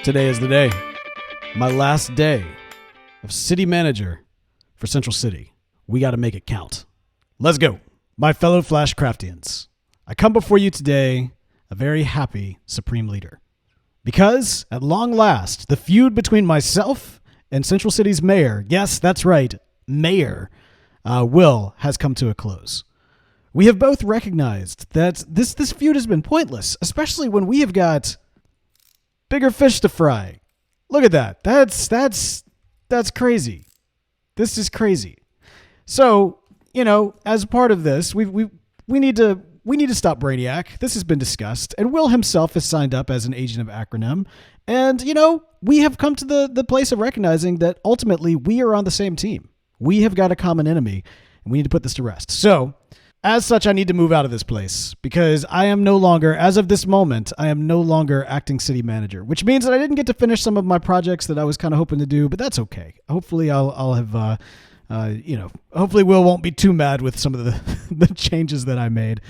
Today is the day. My last day of city manager for Central City. We got to make it count. Let's go. My fellow Flashcraftians, I come before you today a very happy Supreme Leader. Because, at long last, the feud between myself and Central City's mayor, yes, that's right, mayor, Will, has come to a close. We have both recognized that this feud has been pointless, especially when we have got bigger fish to fry. Look at that. That's crazy. This is crazy. So, as part of this, we need to stop Brainiac. This has been discussed, and Will himself has signed up as an agent of Acronym. And, we have come to the place of recognizing that ultimately we are on the same team. We have got a common enemy, and we need to put this to rest. So, as such, I need to move out of this place because I am no longer, as of this moment, I am no longer acting city manager, which means that I didn't get to finish some of my projects that I was kind of hoping to do, but that's okay. Hopefully I'll have, hopefully Will won't be too mad with some of the changes that I made.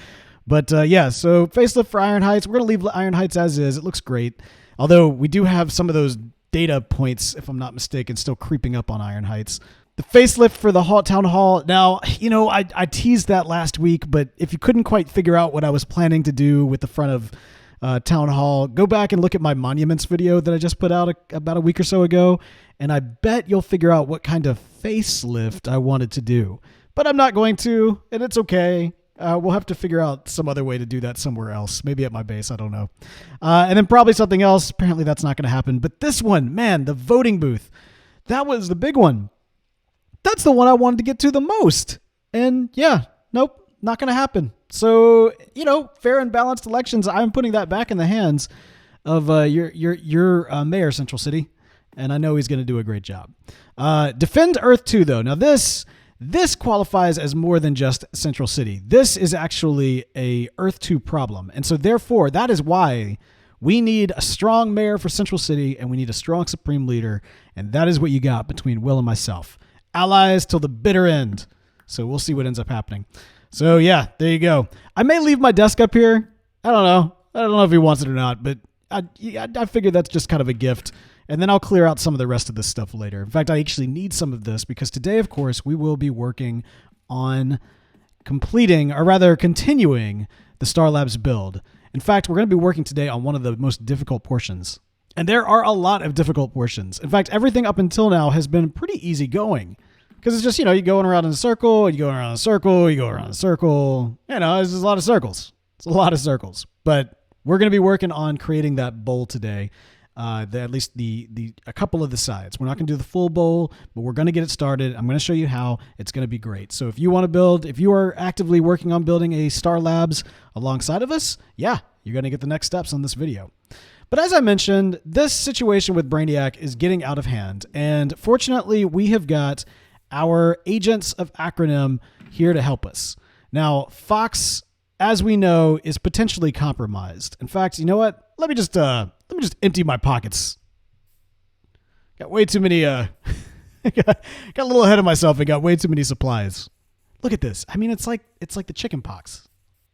But so facelift for Iron Heights. We're going to leave Iron Heights as is. It looks great. Although we do have some of those data points, if I'm not mistaken, still creeping up on Iron Heights. The facelift for the town hall. Now, I teased that last week, but if you couldn't quite figure out what I was planning to do with the front of town hall, go back and look at my monuments video that I just put out about a week or so ago, and I bet you'll figure out what kind of facelift I wanted to do. But I'm not going to, and it's okay. We'll have to figure out some other way to do that somewhere else. Maybe at my base. I don't know. And then probably something else. Apparently that's not going to happen. But this one, man, the voting booth, that was the big one. That's the one I wanted to get to the most. And yeah, nope, not going to happen. So, fair and balanced elections, I'm putting that back in the hands of your mayor, Central City. And I know he's going to do a great job. Defend Earth 2, though. Now, this qualifies as more than just Central City. This is actually a Earth 2 problem. And so, therefore, that is why we need a strong mayor for Central City, and we need a strong Supreme Leader. And that is what you got between Will and myself. Allies till the bitter end. So we'll see what ends up happening. So yeah, there you go. I may leave my desk up here. I don't know if he wants it or not, but I figured that's just kind of a gift. And then I'll clear out some of the rest of this stuff later. In fact, I actually need some of this because today, of course, we will be working on completing, or rather continuing, the Star Labs build. In fact, we're going to be working today on one of the most difficult portions. And there are a lot of difficult portions. In fact, everything up until now has been pretty easy going. Because it's just, you're going around in a circle, you go around in a circle, you go around in a circle. It's just a lot of circles. It's a lot of circles. But we're going to be working on creating that bowl today. At least a couple of the sides. We're not going to do the full bowl, but we're going to get it started. I'm going to show you how. It's going to be great. So if you want to build, if you are actively working on building a Star Labs alongside of us, yeah, you're going to get the next steps on this video. But as I mentioned, this situation with Brainiac is getting out of hand. And fortunately, we have got our agents of Acronym here to help us. Now, Fox, as we know, is potentially compromised. In fact, you know what? Let me just empty my pockets. Got way too many, got a little ahead of myself and got way too many supplies. Look at this. I mean, it's like the chicken pox.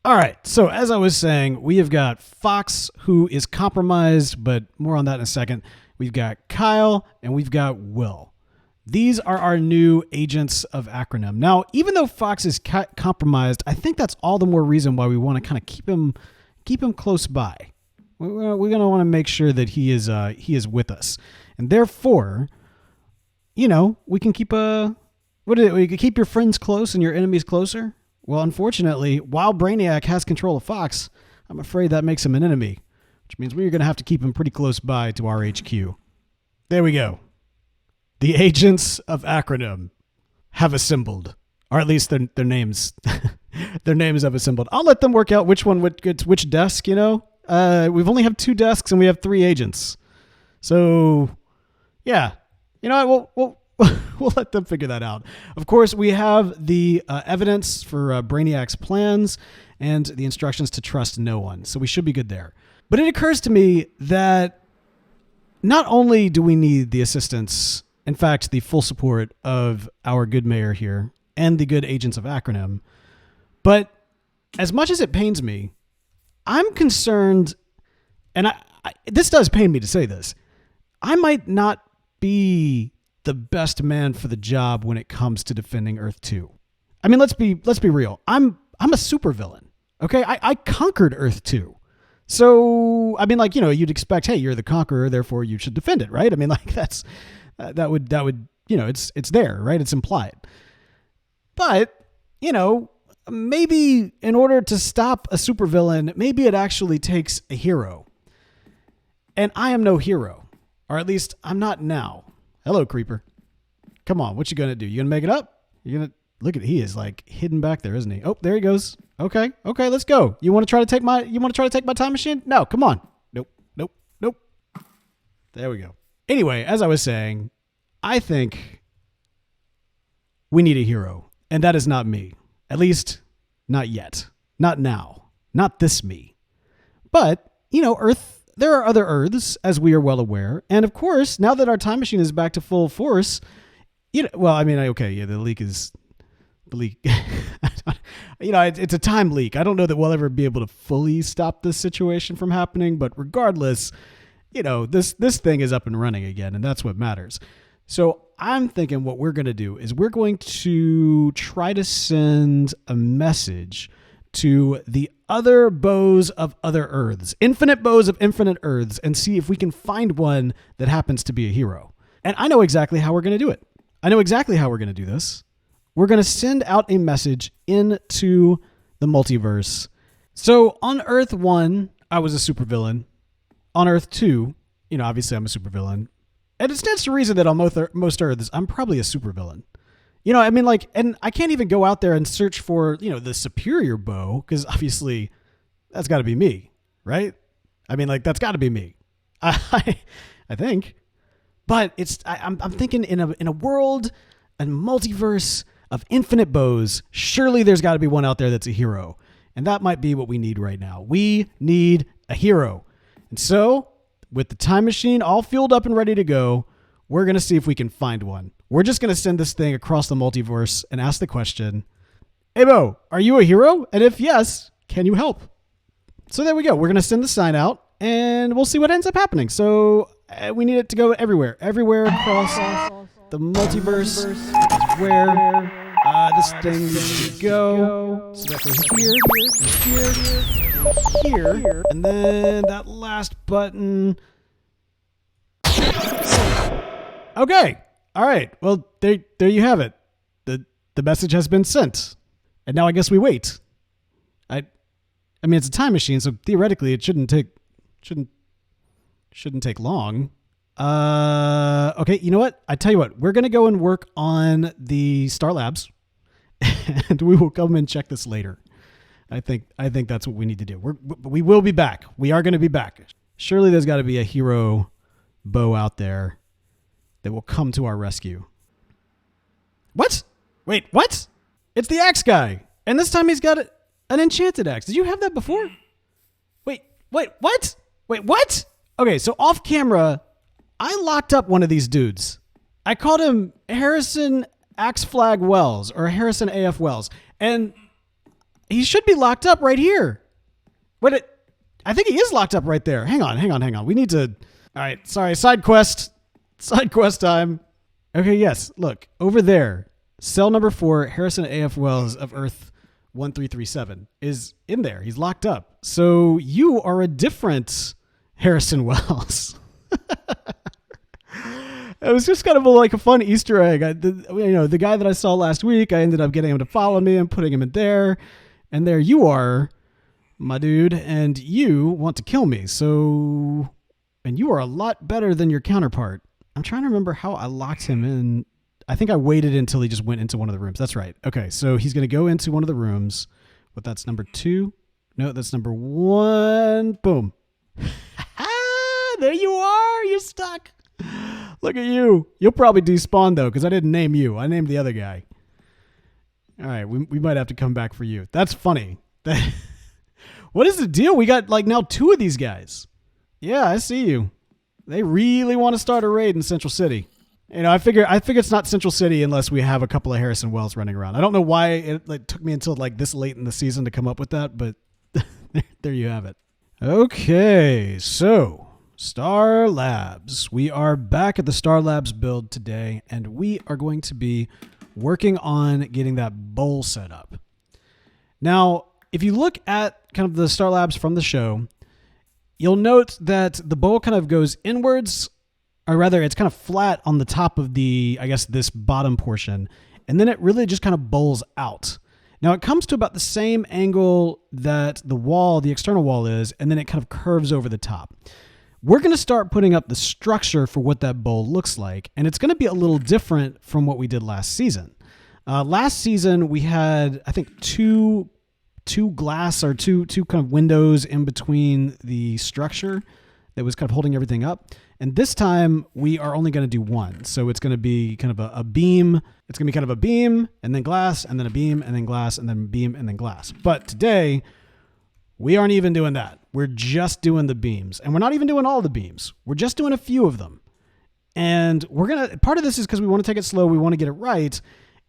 All right, so as I was saying, we have got Fox, who is compromised, but more on that in a second. We've got Kyle, and we've got Will. These are our new agents of Acronym. Now, even though Fox is compromised, I think that's all the more reason why we want to kind of keep him close by. We're going to want to make sure that he is with us, and therefore, we can keep we can keep your friends close and your enemies closer. Well, unfortunately, while Brainiac has control of Fox, I'm afraid that makes him an enemy, which means we're going to have to keep him pretty close by to our HQ. There we go. The agents of Acronym have assembled, or at least their names their names have assembled. I'll let them work out which one gets which desk, We've only have 2 desks and we have 3 agents. So, yeah. We'll let them figure that out. Of course, we have the evidence for Brainiac's plans and the instructions to trust no one. So we should be good there. But it occurs to me that not only do we need the assistance, in fact, the full support of our good mayor here and the good agents of Acronym, but as much as it pains me, I'm concerned, and this does pain me to say this, I might not be the best man for the job when it comes to defending Earth 2. I mean, let's be real. I'm a supervillain. Okay, I conquered Earth 2. So, I mean, like, you'd expect, hey, you're the conqueror, therefore you should defend it, right? I mean, like, that would, it's there, right? It's implied. But, maybe in order to stop a supervillain, maybe it actually takes a hero. And I am no hero. Or at least I'm not now. Hello, creeper. Come on, what you gonna do? You gonna make it up? You gonna look at he is like hidden back there, isn't he? Oh, there he goes. Okay, let's go. You want to try to take my time machine? No, come on. Nope. There we go. Anyway, as I was saying, I think we need a hero, and that is not me. At least not yet. Not now. Not this me. But, Earth, there are other Earths, as we are well aware. And of course, now that our time machine is back to full force, the leak is the leak. It's a time leak. I don't know that we'll ever be able to fully stop this situation from happening, but regardless, this thing is up and running again, and that's what matters. So I'm thinking what we're going to do is we're going to try to send a message to the other Beaux of other Earths, infinite Beaux of infinite Earths, and see if we can find one that happens to be a hero. And I know exactly how we're going to do it. I know exactly how we're going to do this. We're going to send out a message into the multiverse. So on Earth 1, I was a supervillain. On Earth 2, obviously I'm a supervillain. And it stands to reason that on most Earths, I'm probably a supervillain. And I can't even go out there and search for, the superior Beau, because obviously that's got to be me, right? That's got to be me. I think. But I'm thinking in a world, a multiverse of infinite Beaux, surely there's got to be one out there that's a hero. And that might be what we need right now. We need a hero. And so, with the time machine all fueled up and ready to go, we're going to see if we can find one. We're just going to send this thing across the multiverse and ask the question, hey, Beau, are you a hero? And if yes, can you help? So there we go. We're going to send the sign out, and we'll see what ends up happening. So we need it to go everywhere across the multiverse is where this thing needs to go. So that goes here, and then that last button. Okay. All right. Well, there you have it. The message has been sent, and now I guess we wait. It's a time machine, so theoretically it shouldn't take long. Okay, you know what? I tell you what, we're gonna go and work on the Star Labs, and we will come and check this later. I think that's what we need to do. We will be back. We are going to be back. Surely there's got to be a hero Beau out there that will come to our rescue. What? Wait, what? It's the axe guy, and this time he's got an enchanted axe. Did you have that before? Wait, what? Wait, what? Okay, so off camera, I locked up one of these dudes. I called him Harrison Axe Flag Wells, or Harrison AF Wells, and he should be locked up right here. I think he is locked up right there. Hang on. We need to... All right, sorry, side quest time. Okay, yes, look, over there, cell number 4, Harrison AF Wells of Earth 1337 is in there. He's locked up. So you are a different Harrison Wells. It was just kind of a fun Easter egg. The guy that I saw last week, I ended up getting him to follow me and putting him in there. And there you are, my dude, and you want to kill me. So, and you are a lot better than your counterpart. I'm trying to remember how I locked him in. I think I waited until he just went into one of the rooms. That's right. Okay, so he's going to go into one of the rooms. But that's number 2. No, that's number 1. Boom. There you are. You're stuck. Look at you. You'll probably despawn, though, because I didn't name you. I named the other guy. All right, we might have to come back for you. That's funny. What is the deal? We got now 2 of these guys. Yeah, I see you. They really want to start a raid in Central City. I figure it's not Central City unless we have a couple of Harrison Wells running around. I don't know why it took me until this late in the season to come up with that, but there you have it. Okay, so Star Labs. We are back at the Star Labs build today, and we are going to be working on getting that bowl set up. Now, if you look at kind of the Star Labs from the show, you'll note that the bowl kind of goes inwards, or rather it's kind of flat on the top of the, I guess, this bottom portion, and then it really just kind of bowls out. Now it comes to about the same angle that the wall, the external wall is, and then it kind of curves over the top. We're going to start putting up the structure for what that bowl looks like, and it's going to be a little different from what we did last season. Last season, we had, I think, two glass or two kind of windows in between the structure that was kind of holding everything up. And this time, we are only going to do one. So it's going to be kind of a beam. It's going to be kind of a beam, and then glass, and then a beam, and then glass, and then beam, and then glass. But today, we aren't even doing that. We're just doing the beams. And we're not even doing all the beams. We're just doing a few of them. And we're going to, part of this is because we want to take it slow. We want to get it right.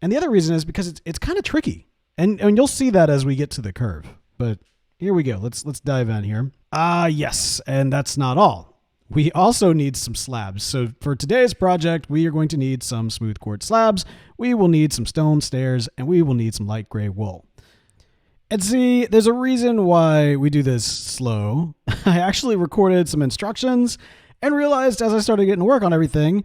And the other reason is because it's kind of tricky. And you'll see that as we get to the curve. But here we go. Let's dive in here. Yes. And that's not all. We also need some slabs. So for today's project, we are going to need some smooth quartz slabs. We will need some stone stairs, and we will need some light gray wool. And see, there's a reason why we do this slow. I actually recorded some instructions and realized as I started getting to work on everything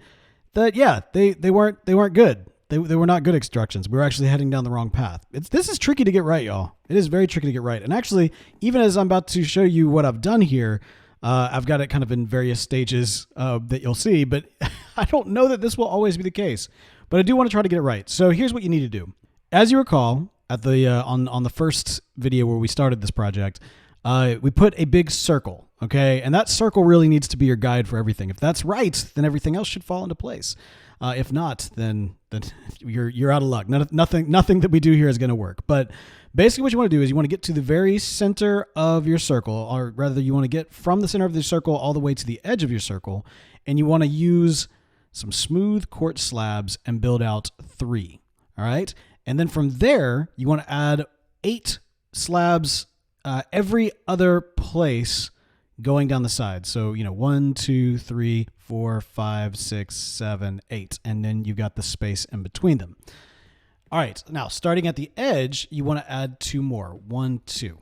that, yeah, they weren't good. They were not good instructions. We were actually heading down the wrong path. This is tricky to get right, y'all. It is very tricky to get right. And actually, even as I'm about to show you what I've done here, I've got it kind of in various stages that you'll see, but I don't know that this will always be the case. But I do want to try to get it right. So here's what you need to do. As you recall, at the on the first video where we started this project, we put a big circle, okay? And that circle really needs to be your guide for everything. If that's right, then everything else should fall into place. If not, then you're out of luck. Nothing that we do here is going to work. But basically what you want to do is you want to get to the very center of your circle, or rather you want to get from the center of the circle all the way to the edge of your circle, and you want to use some smooth quartz slabs and build out 3, all right? And then from there, you want to add 8 slabs every other place going down the side. So, 1, 2, 3, 4, 5, 6, 7, 8. And then you've got the space in between them. All right. Now, starting at the edge, you want to add 2 more. 1, 2.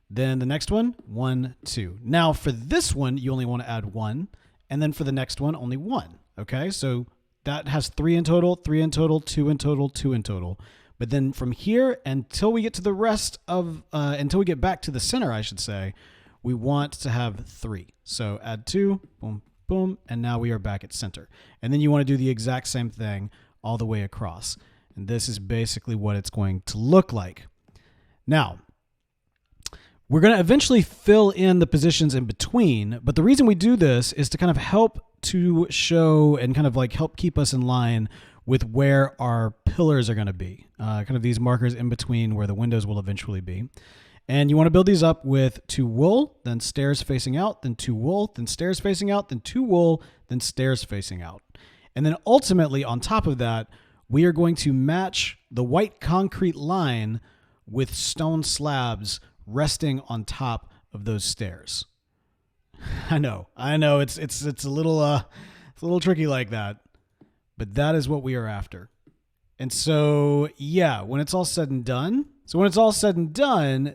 Then the next one, 1, 2. Now, for this one, you only want to add 1. And then for the next one, only 1. Okay? So that has 3 in total, 3 in total, 2 in total, 2 in total. But then from here until we get to the rest of, until we get back to the center, I should say, we want to have 3. So add 2, boom, boom, and now we are back at center. And then you want to do the exact same thing all the way across. And this is basically what it's going to look like. Now, we're going to eventually fill in the positions in between, but the reason we do this is to kind of help to show and kind of like help keep us in line with where our pillars are going to be, kind of these markers in between where the windows will eventually be. And you want to build these up with 2 wool, then stairs facing out, then 2 wool, then stairs facing out, then 2 wool, then stairs facing out. And then ultimately on top of that, we are going to match the white concrete line with stone slabs resting on top of those stairs. I know, it's a little tricky like that. But that is what we are after. And so, yeah, when it's all said and done,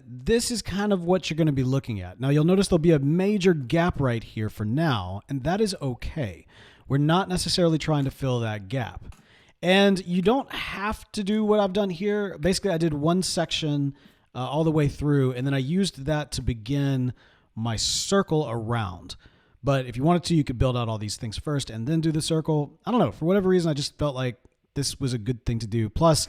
this is kind of what you're going to be looking at. Now, you'll notice there'll be a major gap right here for now, and that is okay. We're not necessarily trying to fill that gap. And you don't have to do what I've done here. Basically, I did one section all the way through, and then I used that to begin my circle around. But if you wanted to, you could build out all these things first and then do the circle. I don't know. For whatever reason, I just felt like this was a good thing to do. Plus,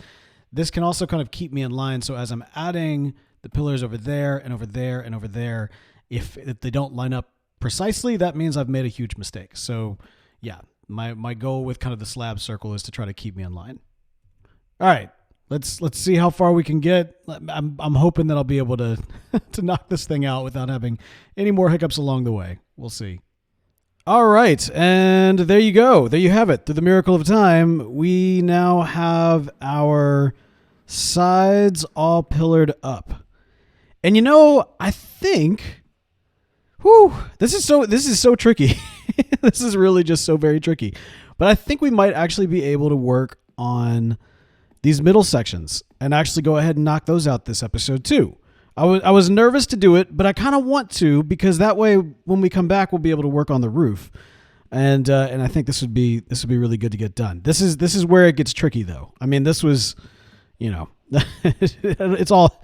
this can also kind of keep me in line. So as I'm adding the pillars over there and over there and over there, if they don't line up precisely, that means I've made a huge mistake. So yeah, my goal with kind of the slab circle is to try to keep me in line. All right, let's see how far we can get. I'm hoping that I'll be able to to knock this thing out without having any more hiccups along the way. We'll see. All right, and there you go. There you have it. Through the miracle of time, we now have our sides all pillared up. And I think, Whew, this is so tricky. This is really just so very tricky. But I think we might actually be able to work on these middle sections and actually go ahead and knock those out this episode too. I was nervous to do it, but I kind of want to, because that way when we come back we'll be able to work on the roof. And I think this would be really good to get done. This is where it gets tricky though. I mean, this was, it's all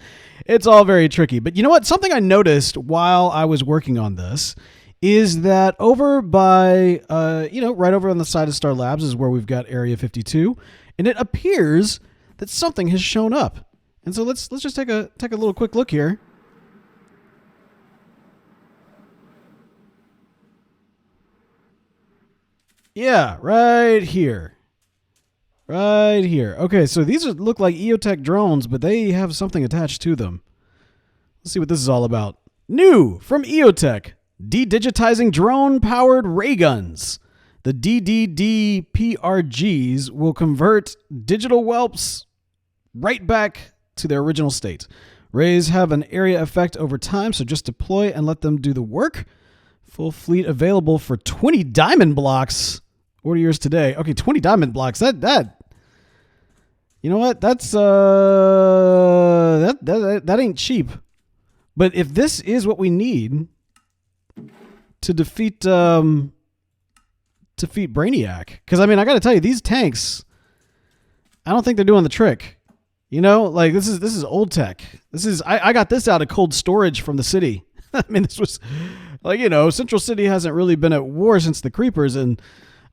very tricky. But you know what? Something I noticed while I was working on this is that over by right over on the side of Star Labs is where we've got Area 52, and it appears that something has shown up. And so let's just take a little quick look here. Yeah, right here. Right here. Okay, so these look like EOTech drones, but they have something attached to them. Let's see what this is all about. New from EOTech, de-digitizing drone-powered ray guns. The DDD-PRGs will convert digital whelps right back to their original state. Rays have an area effect over time, so just deploy and let them do the work. Full fleet available for 20 diamond blocks. Order yours today. Okay, 20 diamond blocks. That you know what? That's that ain't cheap. But if this is what we need to defeat Brainiac, because I mean, I got to tell you, these tanks, I don't think they're doing the trick. Like this is old tech. I got this out of cold storage from the city. I mean, this was like, Central City hasn't really been at war since the Creepers, and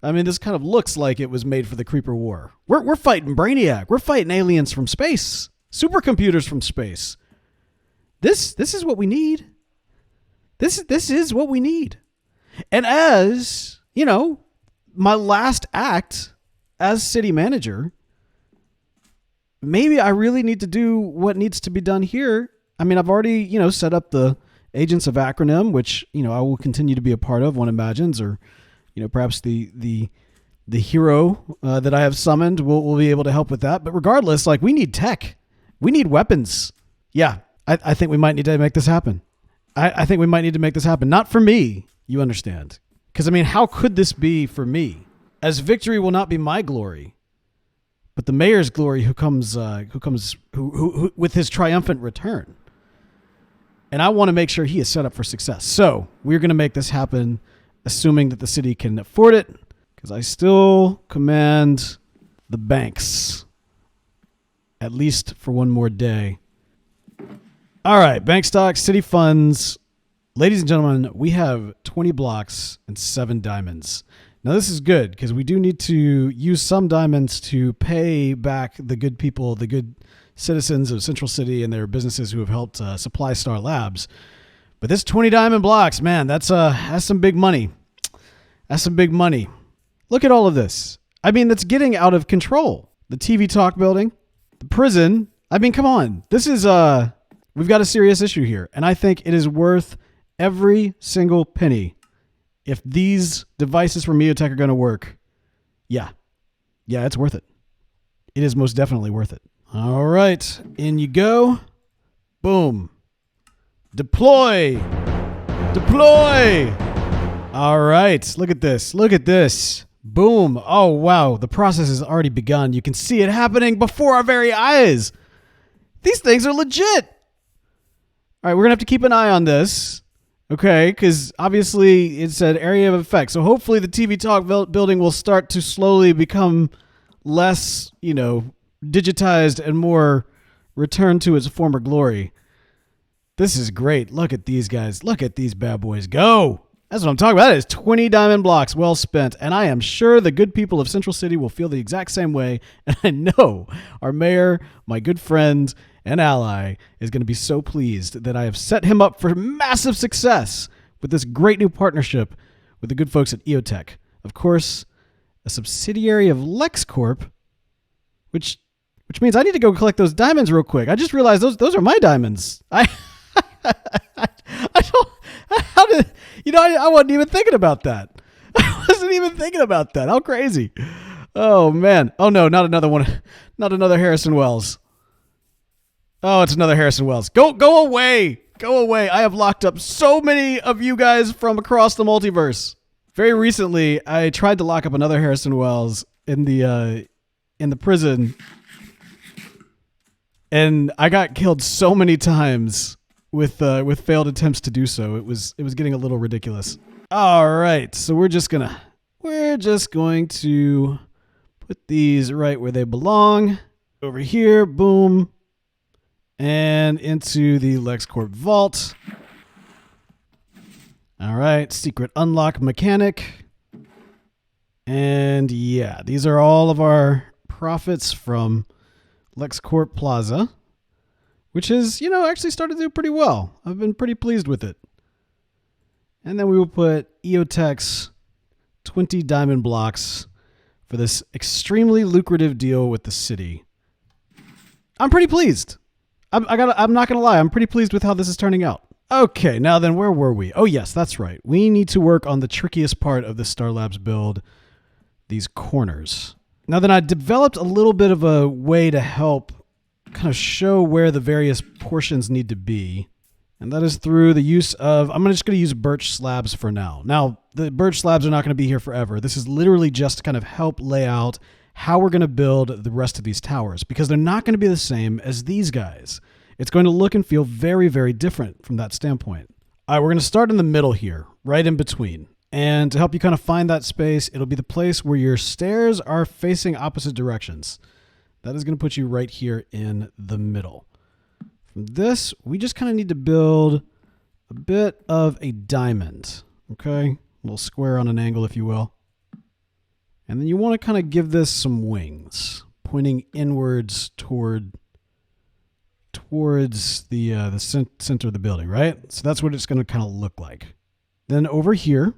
I mean, this kind of looks like it was made for the Creeper War. We're fighting Brainiac. We're fighting aliens from space, supercomputers from space. This is what we need. This is what we need. And as my last act as city manager, maybe I really need to do what needs to be done here. I mean, I've already, set up the Agents of Acronym, which, I will continue to be a part of, one imagines, or, perhaps the hero that I have summoned will be able to help with that. But regardless, like, we need tech. We need weapons. Yeah, I think we might need to make this happen. I think we might need to make this happen. Not for me, you understand. Because, I mean, how could this be for me? As victory will not be my glory, but the mayor's glory who comes with his triumphant return. And I want to make sure he is set up for success. So we're going to make this happen, assuming that the city can afford it, because I still command the banks, at least for one more day. All right, bank stocks, city funds. Ladies and gentlemen, we have 20 blocks and 7 diamonds. Now, this is good because we do need to use some diamonds to pay back the good people, the good citizens of Central City and their businesses who have helped supply Star Labs. But this 20 diamond blocks, man, that's some big money. That's some big money. Look at all of this. I mean, that's getting out of control. The TV talk building, the prison. I mean, come on. This is we've got a serious issue here, and I think it is worth every single penny. If these devices from EOTech are going to work, yeah, it's worth it. It is most definitely worth it. All right, in you go. Boom. Deploy. All right, look at this. Boom. Oh, wow, the process has already begun. You can see it happening before our very eyes. These things are legit. All right, we're going to have to keep an eye on this. Okay, because obviously it said area of effect. So hopefully the TV talk building will start to slowly become less, digitized and more return to its former glory. This is great. Look at these guys. Look at these bad boys go. That's what I'm talking about. That is 20 diamond blocks well spent. And I am sure the good people of Central City will feel the exact same way. And I know our mayor, my good friend and ally, is going to be so pleased that I have set him up for massive success with this great new partnership with the good folks at EOTech. Of course, a subsidiary of LexCorp, which means I need to go collect those diamonds real quick. I just realized those are my diamonds. I don't, how did, I wasn't even thinking about that. I wasn't even thinking about that. How crazy. Oh man. Oh no, not another one. Not another Harrison Wells. Oh, it's another Harrison Wells. Go away. Go away. I have locked up so many of you guys from across the multiverse. Very recently, I tried to lock up another Harrison Wells in the prison, and I got killed so many times with failed attempts to do so. It was getting a little ridiculous. All right, so we're just going to put these right where they belong. Over here, boom, and into the LexCorp vault. All right, secret unlock mechanic. And yeah, these are all of our profits from LexCorp Plaza, which has, actually started to do pretty well. I've been pretty pleased with it. And then we will put EOTech's 20 diamond blocks for this extremely lucrative deal with the city. I'm pretty pleased. I'm not going to lie. I'm pretty pleased with how this is turning out. Okay, now then, where were we? Oh, yes, that's right. We need to work on the trickiest part of the Star Labs build, these corners. Now then, I developed a little bit of a way to help kind of show where the various portions need to be. And that is through the use of, I'm just going to use birch slabs for now. Now, the birch slabs are not going to be here forever. This is literally just to kind of help lay out how we're going to build the rest of these towers, because they're not going to be the same as these guys. It's going to look and feel very, very different from that standpoint. All right, we're going to start in the middle here, right in between. And to help you kind of find that space, it'll be the place where your stairs are facing opposite directions. That is going to put you right here in the middle. From this, we just kind of need to build a bit of a diamond, okay? A little square on an angle, if you will. And then you want to kind of give this some wings, pointing inwards towards the center of the building, right? So that's what it's going to kind of look like. Then over here,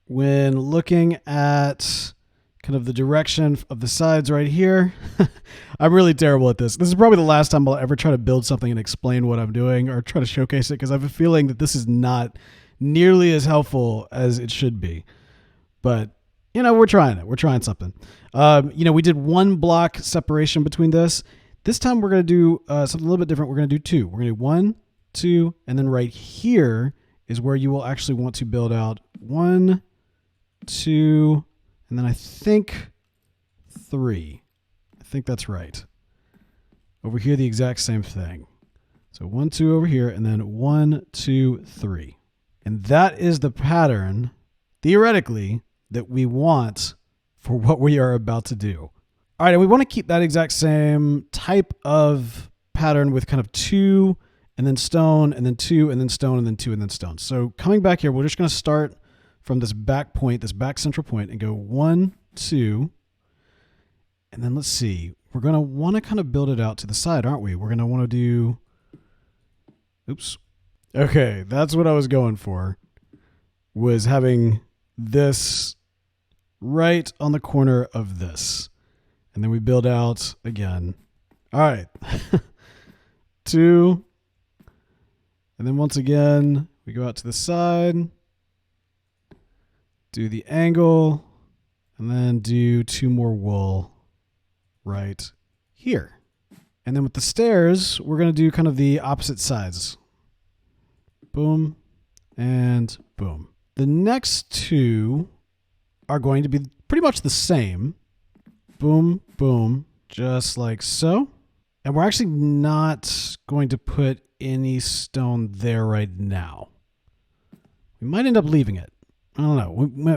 when looking at kind of the direction of the sides right here, I'm really terrible at this. This is probably the last time I'll ever try to build something and explain what I'm doing or try to showcase it, because I have a feeling that this is not nearly as helpful as it should be. But we're trying it. We're trying something. We did one block separation between this. This time we're going to do something a little bit different. We're going to do two. We're going to do 1, 2, and then right here is where you will actually want to build out 1, 2, and then I think 3. I think that's right. Over here, the exact same thing. So 1, 2 over here, and then 1, 2, 3. And that is the pattern, theoretically, that we want for what we are about to do. All right, and we want to keep that exact same type of pattern with kind of 2 and then stone and then 2 and then stone and then 2 and then stone. So coming back here, we're just going to start from this back point, this back central point, and go 1, 2, and then let's see. We're going to want to kind of build it out to the side, aren't we? We're going to want to do, oops. Okay, that's what I was going for, was having this right on the corner of this. And then we build out again. All right. 2. And then once again, we go out to the side, do the angle, and then do 2 more wool right here. And then with the stairs, we're going to do kind of the opposite sides. Boom and boom. The next 2 are going to be pretty much the same. Boom, boom, just like so. And we're actually not going to put any stone there right now. We might end up leaving it. I don't know.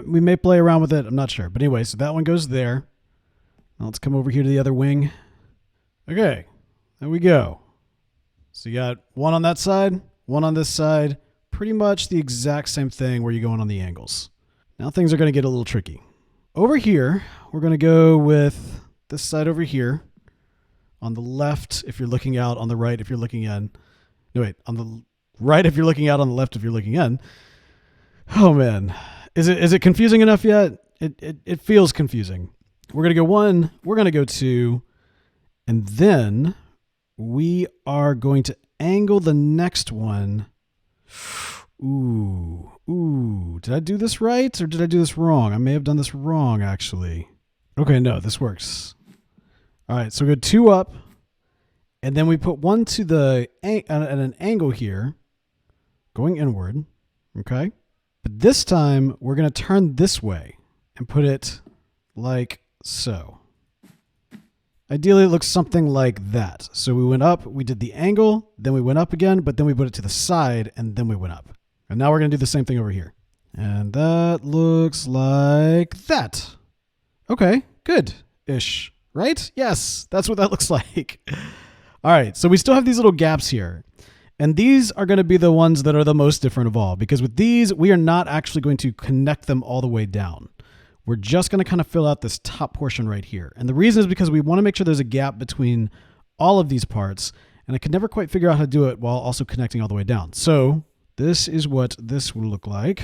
We may play around with it. I'm not sure. But anyway, so that one goes there. Now let's come over here to the other wing. Okay, there we go. So you got 1 on that side, 1 on this side. Pretty much the exact same thing where you're going on the angles. Now things are going to get a little tricky. Over here, we're going to go with this side over here. On the left, if you're looking out. On the right, if you're looking in. No, wait. On the right, if you're looking out. On the left, if you're looking in. Oh, man. Is it confusing enough yet? It feels confusing. We're going to go 1. We're going to go 2. And then we are going to angle the next one. Ooh. Did I do this right or did I do this wrong? I may have done this wrong, actually. Okay, no, this works. All right, so we go 2 up, and then we put 1 to the at an angle here, going inward. Okay. But this time we're going to turn this way and put it like so. Ideally, it looks something like that. So we went up, we did the angle, then we went up again, but then we put it to the side, and then we went up. And now we're going to do the same thing over here. And that looks like that. Okay, good-ish, right? Yes, that's what that looks like. All right, so we still have these little gaps here. And these are going to be the ones that are the most different of all, because with these, we are not actually going to connect them all the way down. We're just going to kind of fill out this top portion right here. And the reason is because we want to make sure there's a gap between all of these parts. And I could never quite figure out how to do it while also connecting all the way down. So this is what this will look like.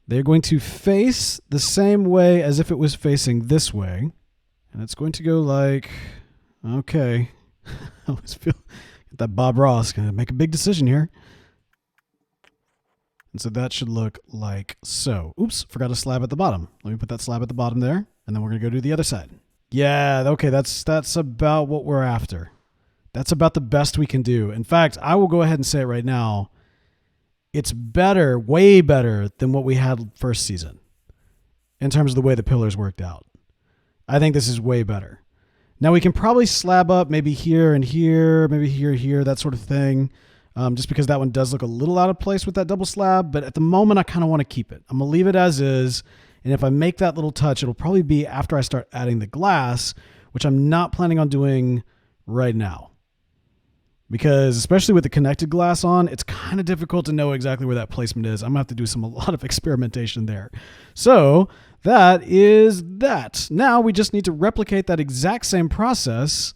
They're going to face the same way as if it was facing this way. And it's going to go like, okay. I always feel that Bob Ross going to make a big decision here. And so that should look like so. Oops, forgot a slab at the bottom. Let me put that slab at the bottom there, and then we're going to go do the other side. Yeah, okay, that's about what we're after. That's about the best we can do. In fact, I will go ahead and say it right now. It's better, way better than what we had first season in terms of the way the pillars worked out. I think this is way better. Now we can probably slab up maybe here and here, maybe here, that sort of thing. Just because that one does look a little out of place with that double slab, but at the moment I kind of want to keep it. I'm going to leave it as is, and if I make that little touch, it'll probably be after I start adding the glass, which I'm not planning on doing right now. Because especially with the connected glass on, it's kind of difficult to know exactly where that placement is. I'm going to have to do a lot of experimentation there. So that is that. Now we just need to replicate that exact same process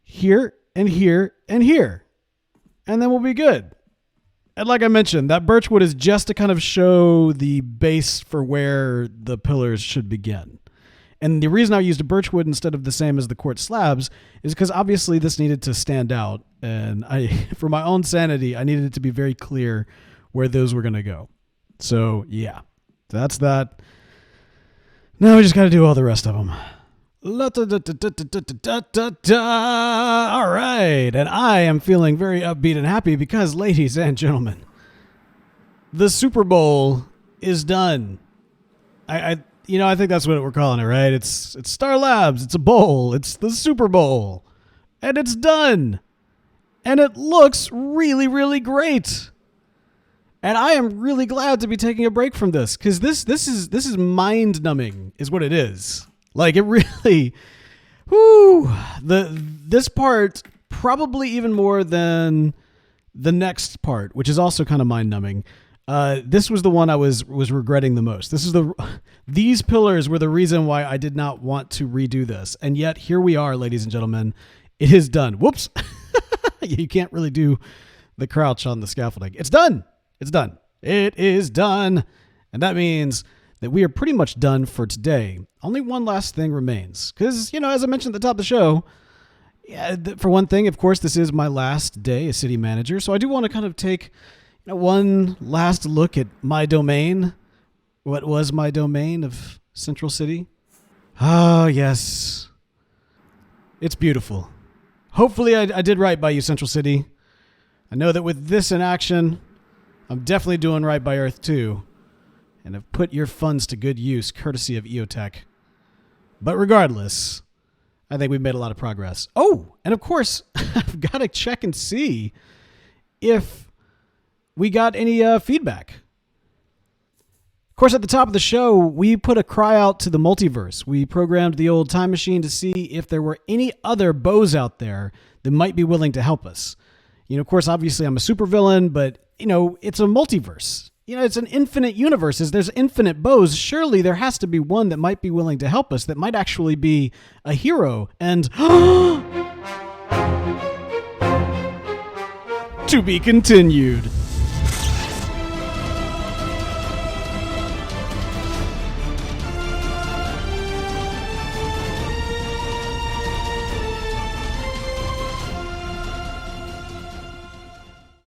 here and here and here. And then we'll be good. And like I mentioned, that birchwood is just to kind of show the base for where the pillars should begin. And the reason I used a birchwood instead of the same as the quartz slabs is because obviously this needed to stand out. And for my own sanity, I needed it to be very clear where those were going to go. So yeah, that's that. Now we just got to do all the rest of them. All right, and I am feeling very upbeat and happy because, ladies and gentlemen, the Super Bowl is done. I think that's what we're calling it, right? It's Star Labs, it's a bowl, it's the Super Bowl, and it's done, and it looks really, really great. And I am really glad to be taking a break from this because this is mind numbing, is what it is. Like, it really, this part, probably even more than the next part, which is also kind of mind-numbing. This was the one I was regretting the most. These pillars were the reason why I did not want to redo this. And yet, here we are, ladies and gentlemen. It is done. Whoops. You can't really do the crouch on the scaffolding. It's done. It's done. It is done. And that means that we are pretty much done for today. Only one last thing remains. Because, as I mentioned at the top of the show, for one thing, of course, this is my last day as city manager. So I do want to kind of take one last look at my domain. What was my domain of Central City? Oh, yes. It's beautiful. Hopefully I did right by you, Central City. I know that with this in action, I'm definitely doing right by Earth too. And have put your funds to good use, courtesy of EOTech. But regardless, I think we've made a lot of progress. Oh, and of course, I've got to check and see if we got any feedback. Of course, at the top of the show, we put a cry out to the multiverse. We programmed the old time machine to see if there were any other Beaus out there that might be willing to help us. Of course, obviously, I'm a supervillain, but, it's a multiverse. It's an infinite universe. There's infinite Beaus. Surely there has to be one that might be willing to help us, that might actually be a hero. And to be continued.